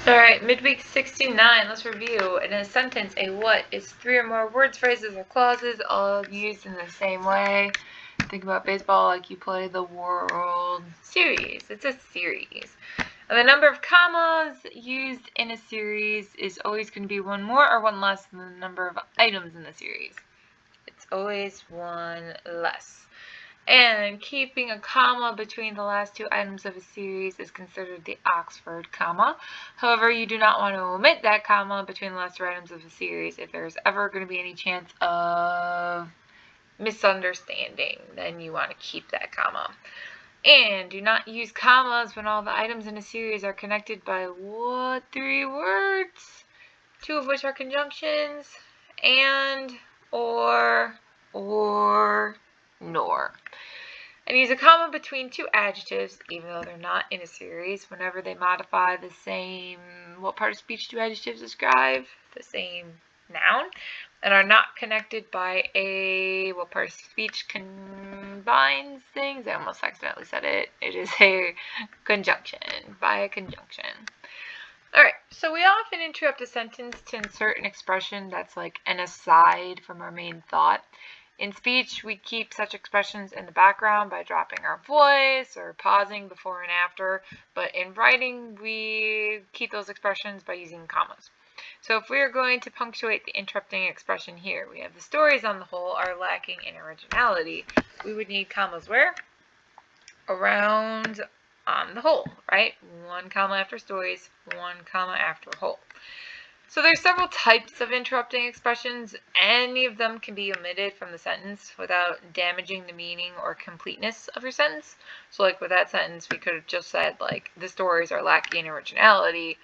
Alright, midweek 69, let's review. In a sentence, a what is three or more words, phrases, or clauses all used in the same way. Think about baseball like you play the World Series. It's a series. And the number of commas used in a series is always going to be one more or one less than the number of items in the series. It's always one less. And keeping a comma between the last two items of a series is considered the Oxford comma. However, you do not want to omit that comma between the last two items of a series if there's ever going to be any chance of misunderstanding. Then you want to keep that comma. And do not use commas when all the items in a series are connected by what three words? Two of which are conjunctions, and, or, nor. And use a comma between two adjectives, even though they're not in a series, whenever they modify the same, what part of speech do adjectives describe? The same noun, and are not connected by a, what part of speech combines things? I almost accidentally said it. It is a conjunction, by a conjunction. Alright, so we often interrupt a sentence to insert an expression that's like an aside from our main thought. In speech, we keep such expressions in the background by dropping our voice or pausing before and after, but in writing, we keep those expressions by using commas. So if we are going to punctuate the interrupting expression here, we have the stories on the whole are lacking in originality. We would need commas where? Around on the whole, right? One comma after stories, one comma after whole. So there's several types of interrupting expressions. Any of them can be omitted from the sentence without damaging the meaning or completeness of your sentence. So like with that sentence, we could have just said like the stories are lacking in originality.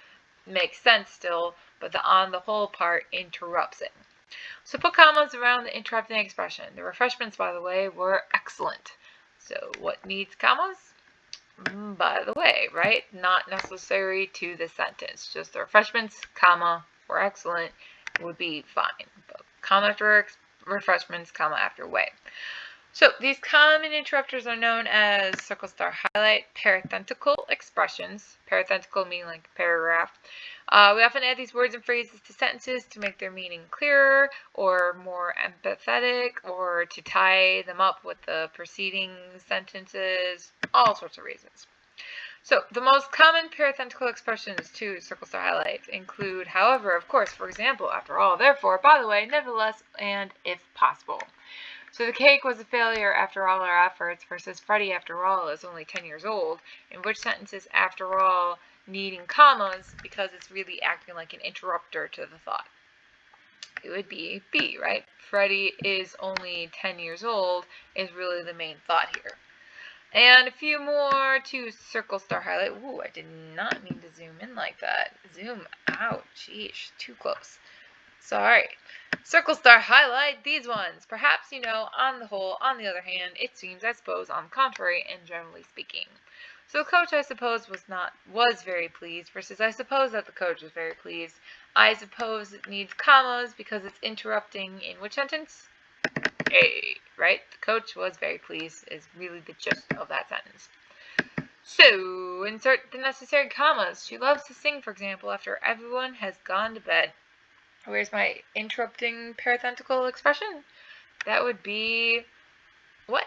Makes sense still, but the on the whole part interrupts it. So put commas around the interrupting expression. The refreshments, by the way, were excellent. So what needs commas? By the way, right? Not necessary to the sentence. Just the refreshments, comma, were excellent would be fine. But comma after refreshments, comma after way. So these common interrupters are known as circle, star, highlight, parenthetical expressions. Parenthetical meaning like paragraph. We often add these words and phrases to sentences to make their meaning clearer or more empathetic, or to tie them up with the preceding sentences, all sorts of reasons. So the most common parenthetical expressions to circle, star, highlight include, however, of course, for example, after all, therefore, by the way, nevertheless, and if possible. So the cake was a failure after all our efforts versus Freddie, after all, is only 10 years old, in which sentences after all needing commas because it's really acting like an interrupter to the thought. It would be B, right? Freddie is only 10 years old is really the main thought here. And a few more to circle, star, highlight. Ooh, I did not mean to zoom in like that. Zoom out. Sheesh, too close. Sorry. Circle, star, highlight these ones. Perhaps, on the whole, on the other hand, it seems, I suppose, on the contrary, and generally speaking. So the coach, I suppose, was very pleased, versus I suppose that the coach was very pleased. I suppose it needs commas because it's interrupting in which sentence? A, right? The coach was very pleased is really the gist of that sentence. So, insert the necessary commas. She loves to sing, for example, after everyone has gone to bed. Where's my interrupting parenthetical expression? That would be what?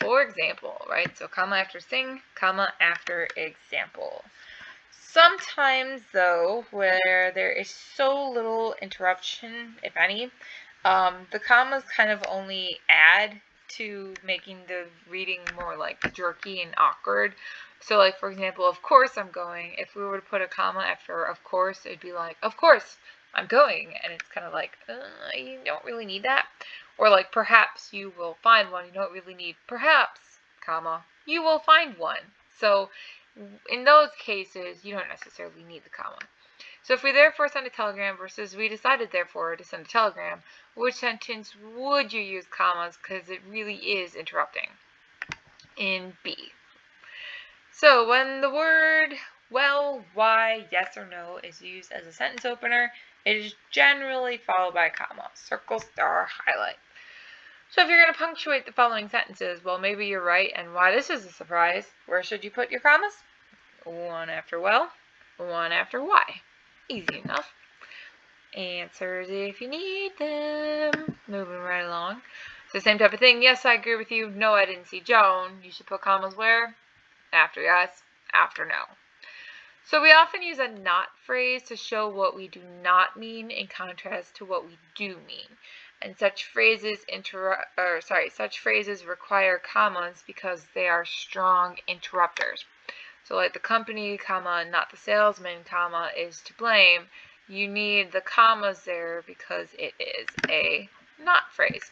For example, right? So comma after sing, comma after example. Sometimes, though, where there is so little interruption, if any, the commas kind of only add to making the reading more like jerky and awkward. So like, for example, of course I'm going. If we were to put a comma after of course, it'd be like, of course I'm going. And it's kind of like, you don't really need that. Or like, perhaps you will find one. You don't really need perhaps, comma, you will find one. So in those cases, you don't necessarily need the comma. So if we therefore send a telegram versus we decided therefore to send a telegram, which sentence would you use commas because it really is interrupting? In B. So when the word well, why, yes or no is used as a sentence opener, it is generally followed by a comma. Circle, star, highlight. So if you're going to punctuate the following sentences, well, maybe you're right, and why this is a surprise. Where should you put your commas? One after well, one after Y. Easy enough. Answers if you need them. Moving right along. So same type of thing. Yes, I agree with you. No, I didn't see Joan. You should put commas where? After yes, after no. So we often use a not phrase to show what we do not mean in contrast to what we do mean. And such phrases require commas because they are strong interrupters. So like the company, comma, not the salesman, comma, is to blame. You need the commas there because it is a not phrase.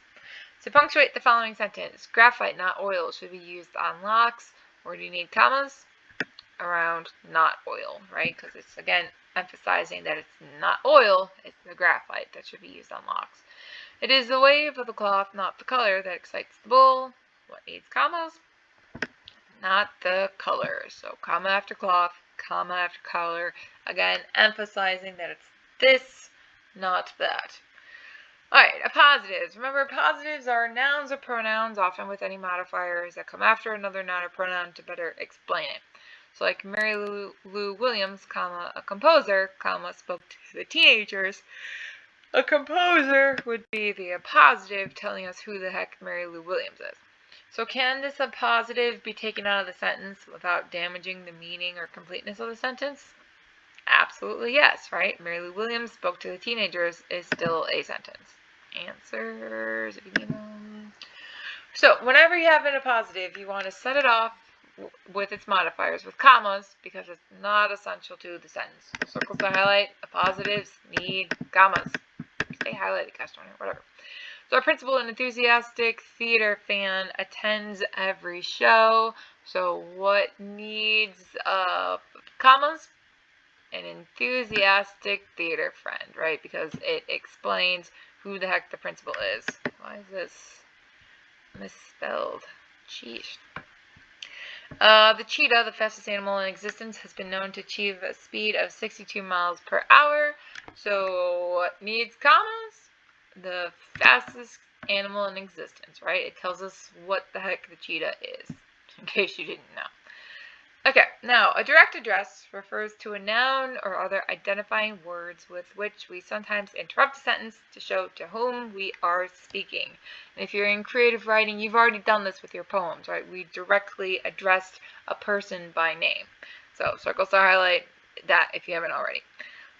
To punctuate the following sentence, graphite, not oil, should be used on locks. Where do you need commas? Around not oil, right? Because it's, again, emphasizing that it's not oil, it's the graphite that should be used on locks. It is the wave of the cloth, not the color, that excites the bull. What needs commas? Not the color. So comma after cloth, comma after color. Again, emphasizing that it's this, not that. Alright, appositives. Remember, appositives are nouns or pronouns, often with any modifiers that come after another noun or pronoun to better explain it. So like Mary Lou Williams, comma, a composer, comma, spoke to the teenagers. A composer would be the appositive telling us who the heck Mary Lou Williams is. So can this appositive be taken out of the sentence without damaging the meaning or completeness of the sentence? Absolutely yes, right? Mary Lou Williams spoke to the teenagers is still a sentence. Answers, if you need them. So whenever you have an appositive, you want to set it off with its modifiers with commas because it's not essential to the sentence. Circles to highlight, appositives need commas. Stay highlighted, gosh darn it, whatever. So our principal, an enthusiastic theater fan, attends every show. So what needs commas? An enthusiastic theater friend, right? Because it explains who the heck the principal is. Why is this misspelled? Sheesh. The cheetah, the fastest animal in existence, has been known to achieve a speed of 62 miles per hour. So what needs commas? The fastest animal in existence, right? It tells us what the heck the cheetah is, in case you didn't know. Okay, now a direct address refers to a noun or other identifying words with which we sometimes interrupt a sentence to show to whom we are speaking. And if you're in creative writing, you've already done this with your poems, right? We directly addressed a person by name. So circles to highlight that if you haven't already.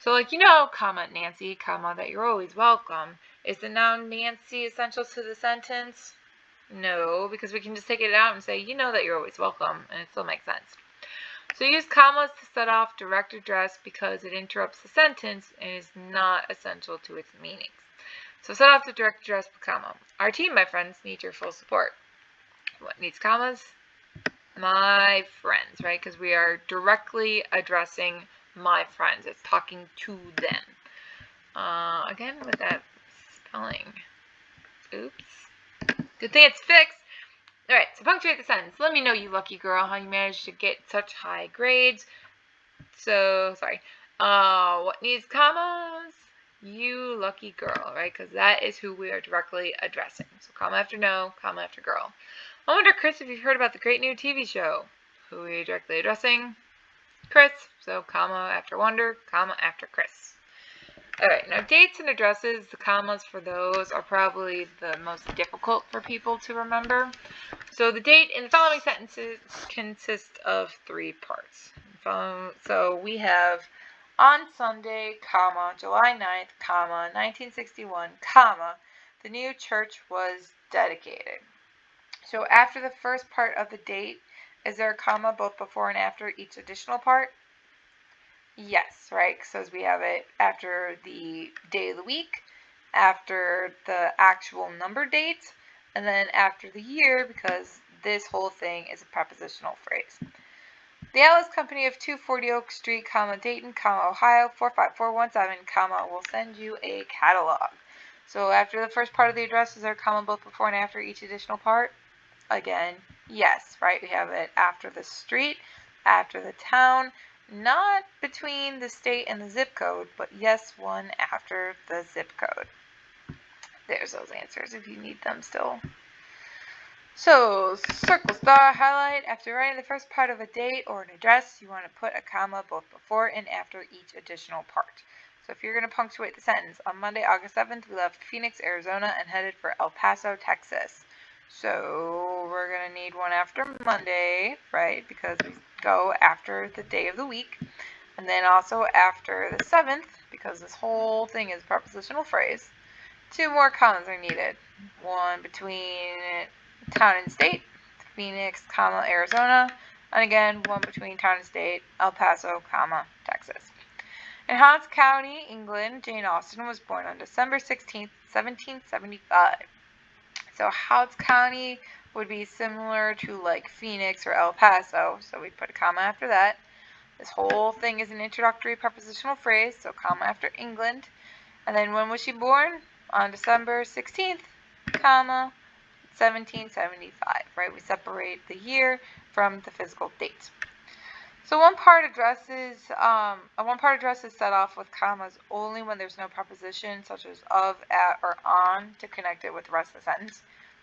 So like, comma, Nancy, comma, that you're always welcome. Is the noun Nancy essential to the sentence? No, because we can just take it out and say, that you're always welcome, and it still makes sense. So use commas to set off direct address because it interrupts the sentence and is not essential to its meanings. So set off the direct address with comma. Our team, my friends, needs your full support. What needs commas? My friends, right? Because we are directly addressing my friends. It's talking to them. Again, with that spelling. Oops. Good thing it's fixed. Alright, so punctuate the sentence. Let me know, you lucky girl, how you managed to get such high grades. So, sorry. What needs commas? You lucky girl, right? Because that is who we are directly addressing. So, comma after no, comma after girl. I wonder, Chris, if you've heard about the great new TV show. Who are you directly addressing? Chris. So, comma after wonder, comma after Chris. Alright, now dates and addresses, the commas for those are probably the most difficult for people to remember. So the date in the following sentences consists of 3 parts. So we have on Sunday, comma, July 9th, comma, 1961, comma, the new church was dedicated. So after the first part of the date, is there a comma both before and after each additional part? Yes, right, because we have it after the day of the week, after the actual number date, and then after the year, because this whole thing is a prepositional phrase. The Alice Company of 240 Oak Street, comma, Dayton, comma, Ohio, 45417, comma, will send you a catalog. So after the first part of the address, is there a comma both before and after each additional part? Again, yes, right, we have it after the street, after the town, not between the state and the zip code, but yes, one after the zip code. There's those answers if you need them still. So, circle, star, highlight. After writing the first part of a date or an address, you want to put a comma both before and after each additional part. So if you're going to punctuate the sentence, on Monday, August 7th, we left Phoenix, Arizona, and headed for El Paso, Texas. So we're going to need one after Monday, right, because we go after the day of the week. And then also after the 7th, because this whole thing is a prepositional phrase. 2 more commas are needed. One between town and state, Phoenix, comma, Arizona, and again, one between town and state, El Paso, comma, Texas. In Hants County, England, Jane Austen was born on December 16th, 1775. So Hants County would be similar to like Phoenix or El Paso, so we'd put a comma after that. This whole thing is an introductory prepositional phrase, so comma after England. And then when was she born? On December 16th, comma, 1775, right? We separate the year from the physical date. So one-part addresses set off with commas only when there's no preposition such as of, at, or on to connect it with the rest of the sentence.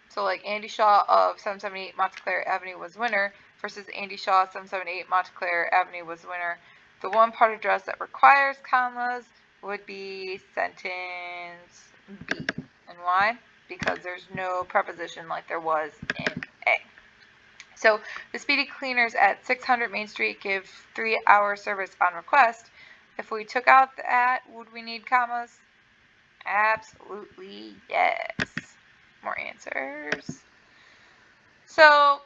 So like Andy Shaw of 778 Montclair Avenue was winner versus Andy Shaw 778 Montclair Avenue was winner. The one-part address that requires commas would be sentence B. And why? Because there's no preposition like there was in A. So the Speedy Cleaners at 600 Main Street give 3-hour service on request. If we took out the at, would we need commas? Absolutely yes. More answers. So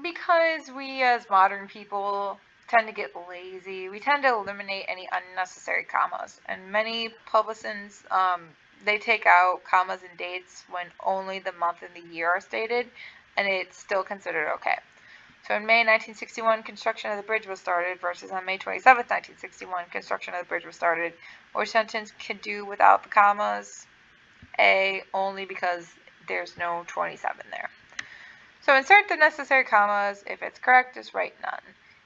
because we as modern people tend to get lazy, we tend to eliminate any unnecessary commas. And many publicans, they take out commas and dates when only the month and the year are stated, and it's still considered okay. So in May 1961, construction of the bridge was started versus on May 27, 1961, construction of the bridge was started. Which sentence could do without the commas? A, only because there's no 27 there. So insert the necessary commas. If it's correct, just write none.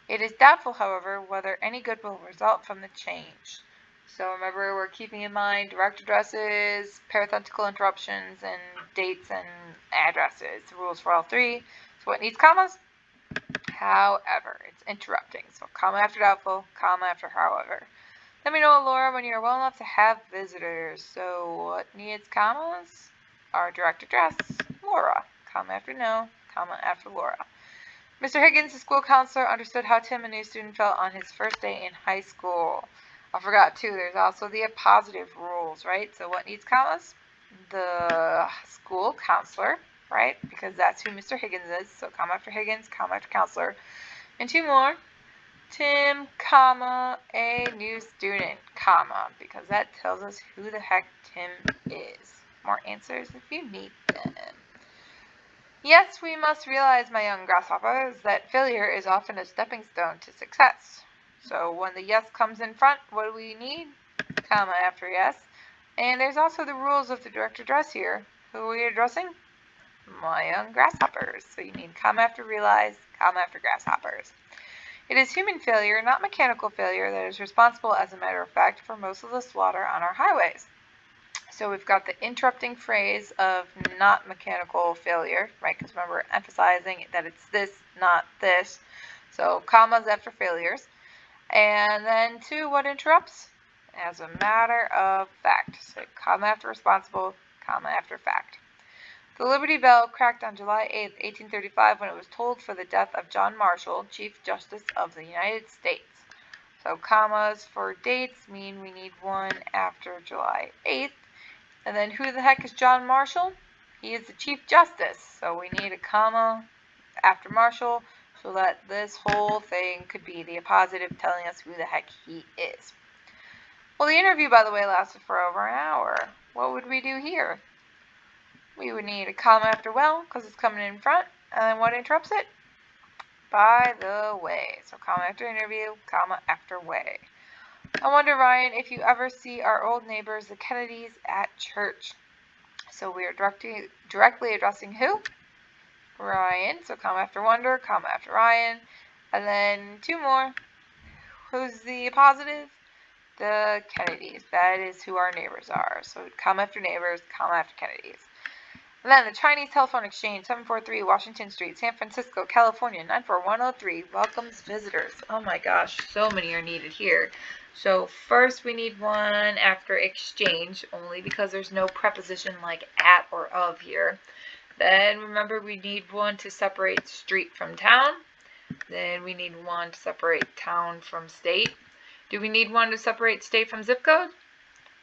It is doubtful, however, whether any good will result from the change. So remember, we're keeping in mind direct addresses, parenthetical interruptions, and dates and addresses. The rules for all three. So what needs commas? However, it's interrupting. So comma after doubtful, comma after however. Let me know, Laura, when you're well enough to have visitors. So what needs commas? Our direct address, Laura. Comma after no, comma after Laura. Mr. Higgins, the school counselor, understood how Tim, a new student, felt on his first day in high school. I forgot, too, there's also the appositive rules, right? So what needs commas? The school counselor, right? Because that's who Mr. Higgins is. So comma after Higgins, comma after counselor. And 2 more. Tim, comma, a new student, comma, because that tells us who the heck Tim is. More answers if you need them. Yes, we must realize, my young grasshoppers, that failure is often a stepping stone to success. So when the yes comes in front, what do we need? Comma after yes. And there's also the rules of the direct address here. Who are we addressing? My young grasshoppers. So you need comma after realize, comma after grasshoppers. It is human failure, not mechanical failure, that is responsible, as a matter of fact, for most of the slaughter on our highways. So we've got the interrupting phrase of not mechanical failure, right? Because remember, we're emphasizing that it's this, not this. So commas after failures. And then 2, what interrupts? As a matter of fact. So comma after responsible, comma after fact. The Liberty Bell cracked on July 8, 1835, when it was tolled for the death of John Marshall, Chief Justice of the United States. So commas for dates mean we need one after July 8th. And then who the heck is John Marshall? He is the Chief Justice. So we need a comma after Marshall so that this whole thing could be the appositive telling us who the heck he is. Well, the interview, by the way, lasted for over an hour. What would we do here? We would need a comma after well, because it's coming in front. And then what interrupts it? By the way. So comma after interview, comma after way. I wonder, Ryan, if you ever see our old neighbors, the Kennedys, at church. So we are directly addressing who? Ryan. So comma after wonder, comma after Ryan. And then 2 more. Who's the positive? The Kennedys. That is who our neighbors are. So comma after neighbors, comma after Kennedys. And then the Chinese Telephone Exchange, 743 Washington Street, San Francisco, California, 94103, welcomes visitors. Oh my gosh, so many are needed here. So first we need one after exchange, only because there's no preposition like at or of here. Then remember we need one to separate street from town. Then we need one to separate town from state. Do we need one to separate state from zip code?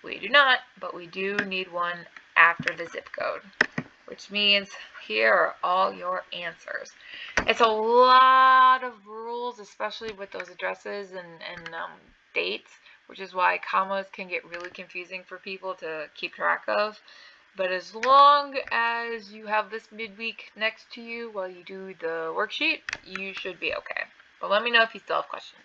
We do not, but we do need one after the zip code, which means here are all your answers. It's a lot of rules, especially with those addresses and dates, which is why commas can get really confusing for people to keep track of. But as long as you have this midweek next to you while you do the worksheet, you should be okay. But let me know if you still have questions.